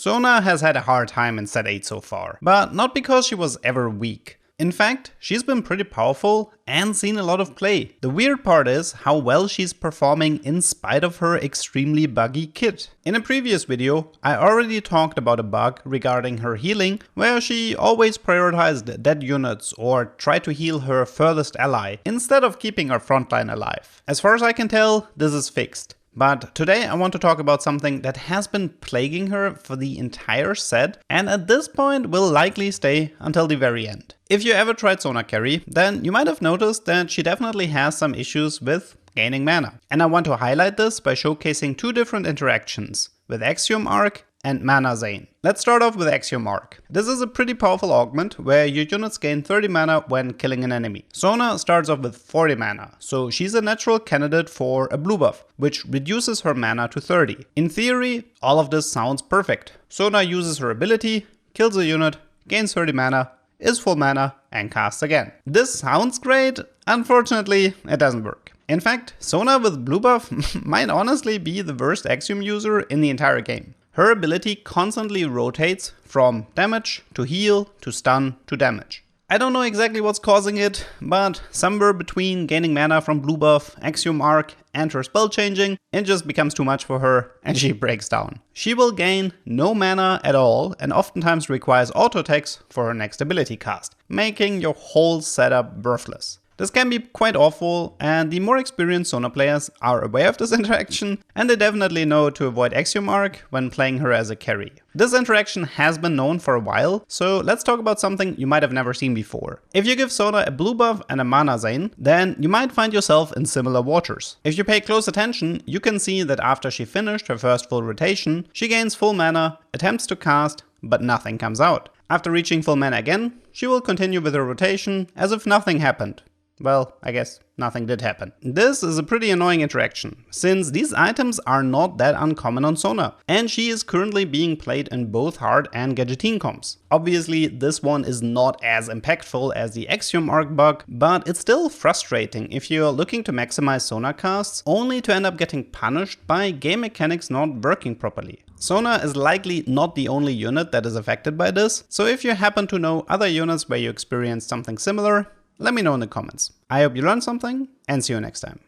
Sona has had a hard time in set 8 so far, but not because she was ever weak. In fact, she's been pretty powerful and seen a lot of play. The weird part is how well she's performing in spite of her extremely buggy kit. In a previous video, I already talked about a bug regarding her healing, where she always prioritized dead units or tried to heal her furthest ally, instead of keeping her frontline alive. As far as I can tell, this is fixed. But today I want to talk about something that has been plaguing her for the entire set, and at this point will likely stay until the very end. If you ever tried Sona carry, then you might have noticed that she definitely has some issues with gaining mana. And I want to highlight this by showcasing two different interactions with Axiom Arc and Manazane. Let's start off with Axiom Arc. This is a pretty powerful augment where your units gain 30 mana when killing an enemy. Sona starts off with 40 mana, so she's a natural candidate for a blue buff, which reduces her mana to 30. In theory, all of this sounds perfect. Sona uses her ability, kills a unit, gains 30 mana, is full mana, and casts again. This sounds great, unfortunately it doesn't work. In fact, Sona with blue buff might honestly be the worst Axiom user in the entire game. Her ability constantly rotates from damage to heal to stun to damage. I don't know exactly what's causing it, but somewhere between gaining mana from blue buff, Axiom Arc, and her spell changing, it just becomes too much for her and she breaks down. She will gain no mana at all and oftentimes requires auto attacks for her next ability cast, making your whole setup worthless. This can be quite awful, and the more experienced Sona players are aware of this interaction, and they definitely know to avoid Axiom Arc when playing her as a carry. This interaction has been known for a while, so let's talk about something you might have never seen before. If you give Sona a blue buff and a Manazane, then you might find yourself in similar waters. If you pay close attention, you can see that after she finished her first full rotation, she gains full mana, attempts to cast, but nothing comes out. After reaching full mana again, she will continue with her rotation as if nothing happened. Well, I guess nothing did happen. This is a pretty annoying interaction, since these items are not that uncommon on Sona, and she is currently being played in both hard and gadgeting comps. Obviously, this one is not as impactful as the Axiom Arc bug, but it's still frustrating if you're looking to maximize Sona casts, only to end up getting punished by game mechanics not working properly. Sona is likely not the only unit that is affected by this, so if you happen to know other units where you experienced something similar, let me know in the comments. I hope you learned something, and see you next time.